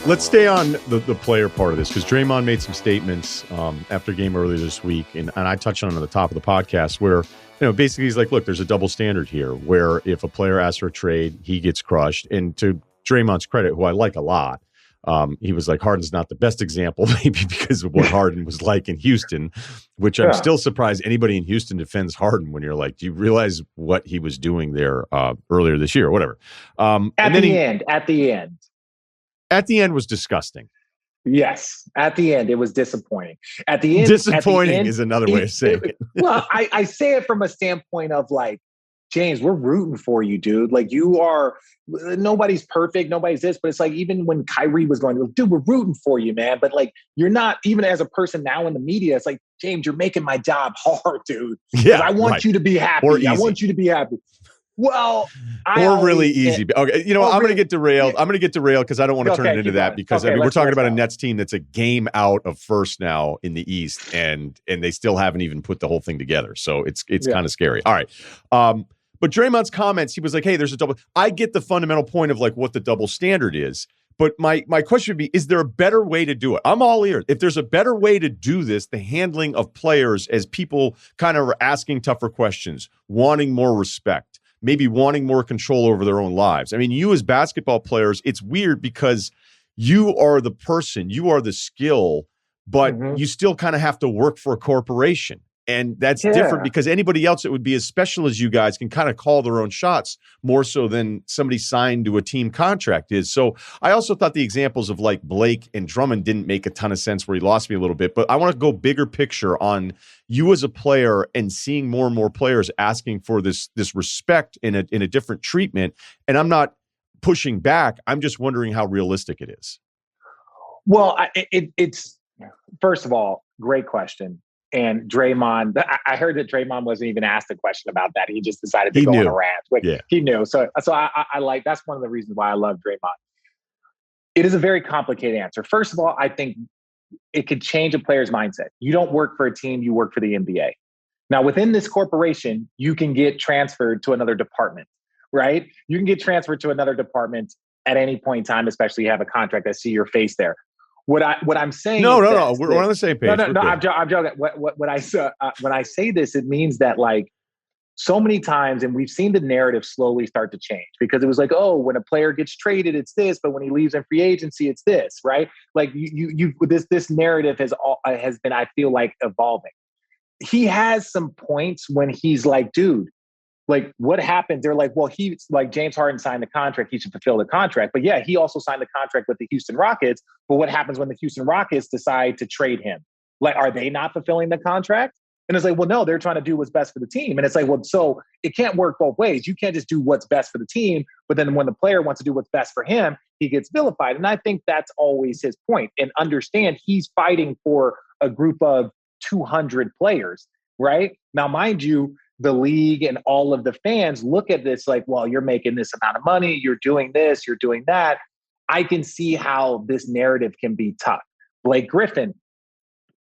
Let's stay on the player part of this, because Draymond made some statements after a game earlier this week, and I touched on it at the top of the podcast, where basically he's like, look, there's a double standard here, where if a player asks for a trade, he gets crushed. And to Draymond's credit, who I like a lot, he was like, Harden's not the best example, maybe because of what Harden was like in Houston, which I'm still surprised anybody in Houston defends Harden when you're like, do you realize what he was doing there earlier this year or whatever? At the end was disgusting. Yes. At the end, it was disappointing. At the end, disappointing is another way of saying it. Well, I say it from a standpoint of like, James, we're rooting for you, dude. Like, nobody's perfect. Nobody's this, but it's like, even when Kyrie was going, dude, we're rooting for you, man. But like, you're not, even as a person now in the media, it's like, James, you're making my job hard, dude. Yeah. I want you to be happy. I want you to be happy. Well, really easy. Okay, I'm going to get derailed. I'm going to get derailed because I don't want to turn it into that, because we're talking about a Nets team that's a game out of first now in the East, and they still haven't even put the whole thing together. So it's kind of scary. All right. But Draymond's comments, he was like, hey, there's a double. I get the fundamental point of like what the double standard is. But my question would be, is there a better way to do it? I'm all ears. If there's a better way to do this, the handling of players as people kind of are asking tougher questions, wanting more respect, maybe wanting more control over their own lives. I mean, you as basketball players, it's weird because you are the person, you are the skill, but you still kind of have to work for a corporation. And that's different, because anybody else that would be as special as you guys can kind of call their own shots more so than somebody signed to a team contract is. So I also thought the examples of like Blake and Drummond didn't make a ton of sense, where he lost me a little bit. But I want to go bigger picture on you as a player and seeing more and more players asking for this respect in a different treatment. And I'm not pushing back. I'm just wondering how realistic it is. Well, it's first of all, great question. And Draymond, I heard that Draymond wasn't even asked a question about that. He just decided to go on a rant. He knew. So I like, that's one of the reasons why I love Draymond. It is a very complicated answer. First of all, I think it could change a player's mindset. You don't work for a team, you work for the NBA. Now, within this corporation, you can get transferred to another department, right? You can get transferred to another department at any point in time, especially you have a contract that see your face there. What I'm saying? No. We're on the same page. No. I'm joking. When I say this, it means that like so many times, and we've seen the narrative slowly start to change, because it was like, oh, when a player gets traded, it's this, but when he leaves in free agency, it's this, right? Like this narrative has been, I feel like, evolving. He has some points when he's like, dude, like what happened? They're like, well, he's like, James Harden signed the contract. He should fulfill the contract. But yeah, he also signed the contract with the Houston Rockets. But what happens when the Houston Rockets decide to trade him? Like, are they not fulfilling the contract? And it's like, well, no, they're trying to do what's best for the team. And it's like, well, so it can't work both ways. You can't just do what's best for the team, but then when the player wants to do what's best for him, he gets vilified. And I think that's always his point. And understand, he's fighting for a group of 200 players, right? Now, mind you, the league and all of the fans look at this like, well, you're making this amount of money, you're doing this, you're doing that. I can see how this narrative can be tough. Blake Griffin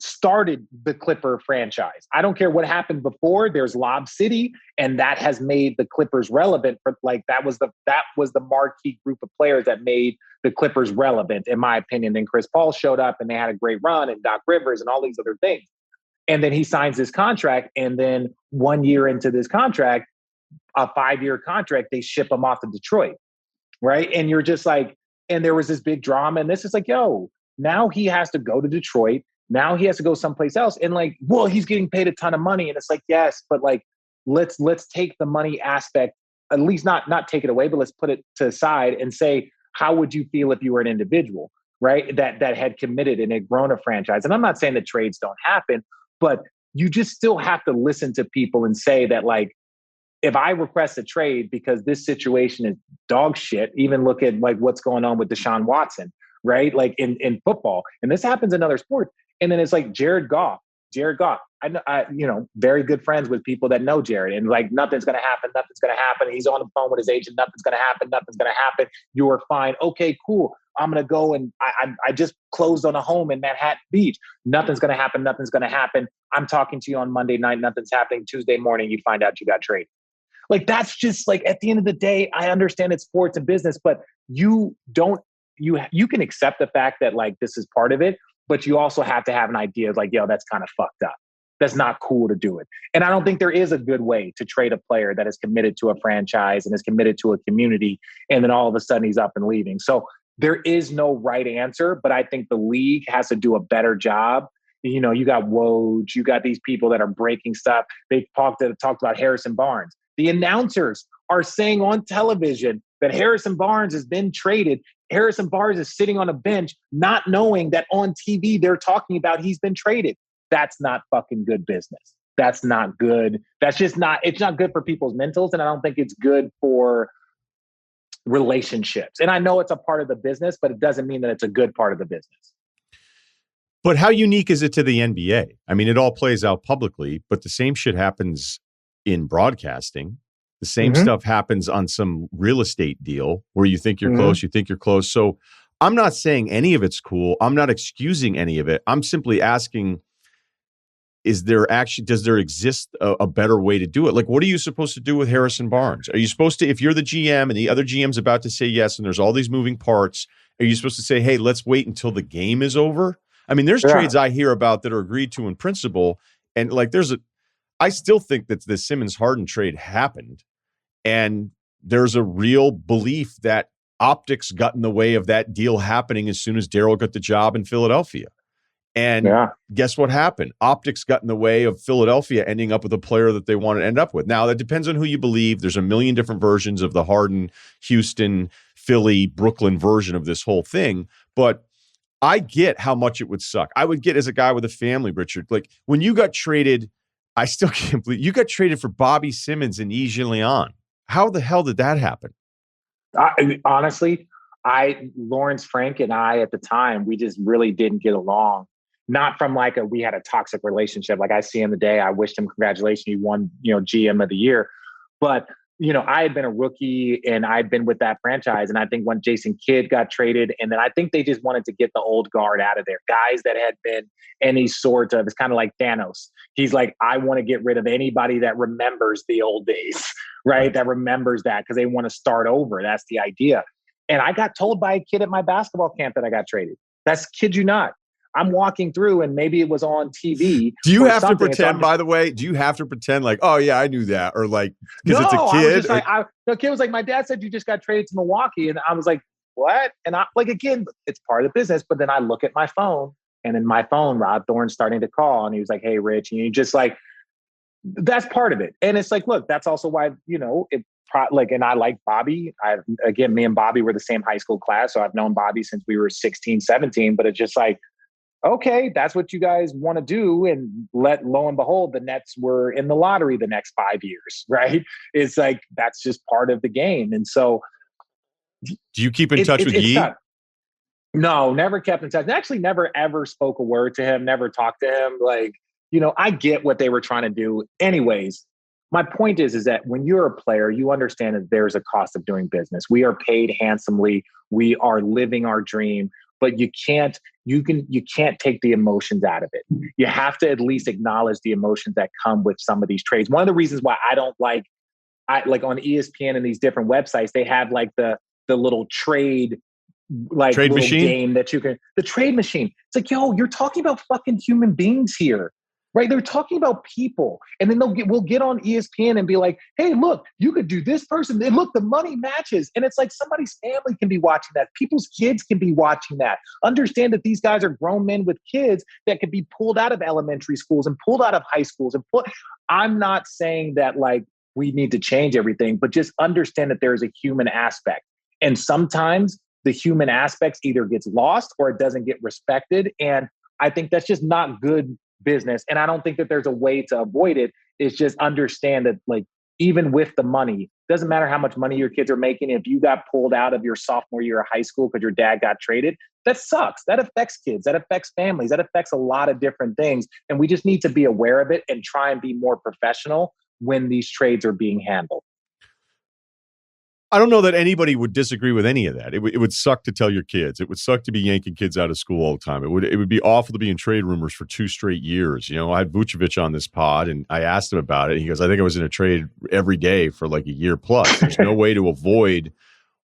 started the Clipper franchise. I don't care what happened before. There's Lob City, and that has made the Clippers relevant. For like that was the marquee group of players that made the Clippers relevant, in my opinion. Then Chris Paul showed up, and they had a great run, and Doc Rivers, and all these other things. And then he signs this contract, and then 1 year into this contract, a 5-year contract, they ship him off to Detroit, right? And you're just like, and there was this big drama, and this is like, yo, now he has to go to Detroit. Now he has to go someplace else. And like, well, he's getting paid a ton of money. And it's like, yes, but like, let's take the money aspect, at least not take it away, but let's put it to the side and say, how would you feel if you were an individual, right? That had committed and had grown a franchise. And I'm not saying that trades don't happen, but you just still have to listen to people and say that, like, if I request a trade because this situation is dog shit, even look at like what's going on with Deshaun Watson, right? Like in football, and this happens in other sports. And then it's like Jared Goff. I very good friends with people that know Jared, and like, nothing's going to happen. He's on the phone with his agent. Nothing's going to happen. You're fine. Okay, cool. I'm going to go, and I just closed on a home in Manhattan Beach. Nothing's going to happen. I'm talking to you on Monday night. Nothing's happening. Tuesday morning, you find out you got traded. Like, that's just like, at the end of the day, I understand it's sports and business, but you don't you can accept the fact that like this is part of it, but you also have to have an idea of like, yo, that's kind of fucked up. That's not cool to do it. And I don't think there is a good way to trade a player that is committed to a franchise and is committed to a community, and then all of a sudden he's up and leaving. So there is no right answer, but I think the league has to do a better job. You know, you got Woj, you got these people that are breaking stuff. They talked about Harrison Barnes. The announcers are saying on television that Harrison Barnes has been traded. Harrison Barnes is sitting on a bench not knowing that on TV they're talking about he's been traded. That's not fucking good business. That's not good. That's just not, it's not good for people's mentals. And I don't think it's good for relationships. And I know it's a part of the business, but it doesn't mean that it's a good part of the business. But how unique is it to the NBA? I mean, it all plays out publicly, but the same shit happens in broadcasting. The same stuff happens on some real estate deal where you think you're close, you think you're close. So I'm not saying any of it's cool. I'm not excusing any of it. I'm simply asking, does there exist a better way to do it? Like, what are you supposed to do with Harrison Barnes? Are you supposed to, if you're the GM and the other GM's about to say yes, and there's all these moving parts, are you supposed to say, hey, let's wait until the game is over? I mean, there's trades I hear about that are agreed to in principle. And like, I still think that the Simmons-Harden trade happened. And there's a real belief that optics got in the way of that deal happening as soon as Daryl got the job in Philadelphia. And guess what happened? Optics got in the way of Philadelphia ending up with a player that they want to end up with. Now, that depends on who you believe. There's a million different versions of the Harden, Houston, Philly, Brooklyn version of this whole thing. But I get how much it would suck. I would get as a guy with a family, Richard. Like, when you got traded, I still can't believe you got traded for Bobby Simmons and Yves Leon. How the hell did that happen? Honestly, Lawrence Frank and I at the time, we just really didn't get along. Not from like we had a toxic relationship. Like, I see him today. I wished him congratulations. He won, GM of the year. But, I had been a rookie and I'd been with that franchise. And I think when Jason Kidd got traded, and then I think they just wanted to get the old guard out of there. Guys that had been any sort of, it's kind of like Thanos. He's like, I want to get rid of anybody that remembers the old days, right? That remembers that, because they want to start over. That's the idea. And I got told by a kid at my basketball camp that I got traded. That's, kid you not. I'm walking through and maybe it was on TV. Do you have to pretend, by the way? Do you have to pretend like, oh yeah, I knew that? Or like, because it's a kid? I was just the kid was like, my dad said you just got traded to Milwaukee. And I was like, what? And I like, again, it's part of the business. But then I look at my phone, and in my phone, Rod Thorne's starting to call. And he was like, hey, Rich. And you just like, that's part of it. And it's like, look, that's also why, and I like Bobby. Me and Bobby were the same high school class. So I've known Bobby since we were 16, 17. But it's just like, okay, that's what you guys want to do. And lo and behold, the Nets were in the lottery the next 5 years, right? It's like, that's just part of the game. And so. Do you keep in touch with Yee? No, never kept in touch. Actually, never ever spoke a word to him, never talked to him. Like, I get what they were trying to do. Anyways, my point is that when you're a player, you understand that there's a cost of doing business. We are paid handsomely. We are living our dream. But you can't take the emotions out of it. You have to at least acknowledge the emotions that come with some of these trades. One of the reasons why I don't like on ESPN and these different websites, they have like the little trade machine game that you can, the trade machine. It's like, yo, you're talking about fucking human beings here. Right? They're talking about people. And then we'll get on ESPN and be like, hey, look, you could do this person. And look, the money matches. And it's like, somebody's family can be watching that. People's kids can be watching that. Understand that these guys are grown men with kids that could be pulled out of elementary schools and pulled out of high schools. I'm not saying that like we need to change everything, but just understand that there is a human aspect. And sometimes the human aspects either gets lost or it doesn't get respected. And I think that's just not good business. And I don't think that there's a way to avoid it. It's just understand that, like, even with the money, doesn't matter how much money your kids are making. If you got pulled out of your sophomore year of high school because your dad got traded, that sucks. That affects kids. That affects families. That affects a lot of different things. And we just need to be aware of it and try and be more professional when these trades are being handled. I don't know that anybody would disagree with any of that. It would suck to tell your kids. It would suck to be yanking kids out of school all the time. It would be awful to be in trade rumors for 2 straight years. I had Vucevic on this pod, and I asked him about it. He goes, I think I was in a trade every day for like a year plus. There's no way to avoid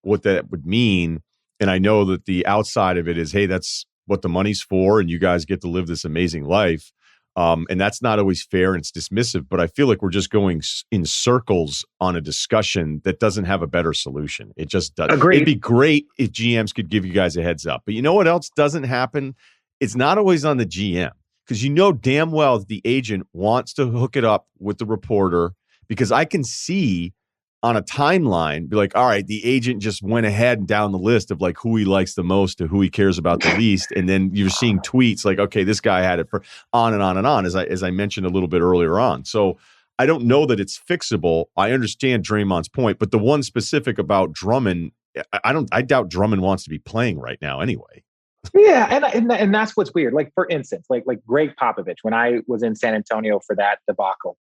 what that would mean. And I know that the outside of it is, hey, that's what the money's for, and you guys get to live this amazing life. And that's not always fair and it's dismissive, but I feel like we're just going in circles on a discussion that doesn't have a better solution. It just does. Agreed. It'd be great if GMs could give you guys a heads up. But you know what else doesn't happen? It's not always on the GM, because you know damn well that the agent wants to hook it up with the reporter, because I can see on a timeline, be like, all right, the agent just went ahead and down the list of like who he likes the most to who he cares about the least. And then you're seeing tweets like, okay, this guy had it for on and on and on, as I mentioned a little bit earlier on. So I don't know that it's fixable. I understand Draymond's point, but the one specific about Drummond, I doubt Drummond wants to be playing right now anyway. Yeah, and that's what's weird. Like, for instance, like Greg Popovich, when I was in San Antonio for that debacle,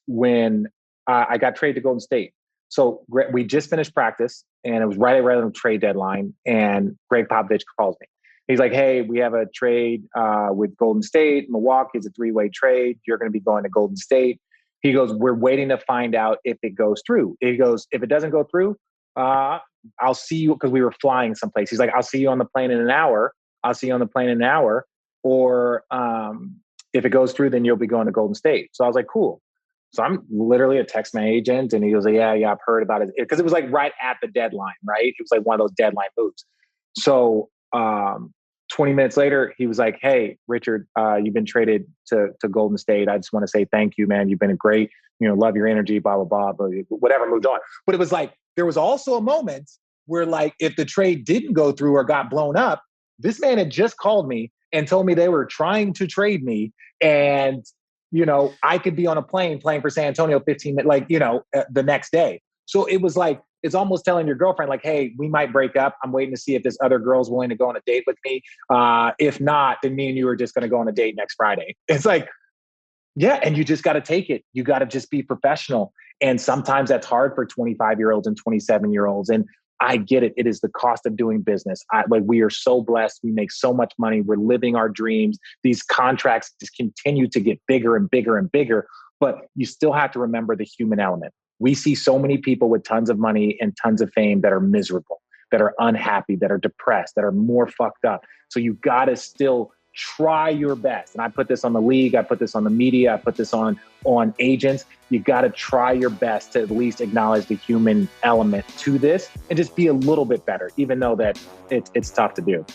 when I got traded to Golden State. So we just finished practice, and it was right around the trade deadline, and Greg Popovich calls me. He's like, hey, we have a trade with Golden State. Milwaukee is a 3-way trade. You're going to be going to Golden State. He goes, we're waiting to find out if it goes through. He goes, if it doesn't go through, I'll see you, because we were flying someplace. He's like, I'll see you on the plane in an hour. Or if it goes through, then you'll be going to Golden State. So I was like, cool. So I'm literally a text my agent, and he goes, yeah, I've heard about it. Because it was like right at the deadline, right? It was like one of those deadline moves. So 20 minutes later, he was like, hey, Richard, you've been traded to Golden State. I just want to say thank you, man. You've been a great, love your energy, blah, blah, blah, whatever, moved on. But it was like, there was also a moment where, like, if the trade didn't go through or got blown up, this man had just called me and told me they were trying to trade me. And, I could be on a plane playing for San Antonio 15 minutes, the next day. So it was like, it's almost telling your girlfriend, like, hey, we might break up. I'm waiting to see if this other girl's willing to go on a date with me. If not, then me and you are just going to go on a date next Friday. It's like, yeah. And you just got to take it. You got to just be professional. And sometimes that's hard for 25-year-olds and 27-year-olds. And I get it. It is the cost of doing business. We are so blessed. We make so much money. We're living our dreams. These contracts just continue to get bigger and bigger and bigger. But you still have to remember the human element. We see so many people with tons of money and tons of fame that are miserable, that are unhappy, that are depressed, that are more fucked up. So you got to still try your best. And I put this on the league. I put this on the media. I put this on agents. You got to try your best to at least acknowledge the human element to this and just be a little bit better, even though that it's tough to do.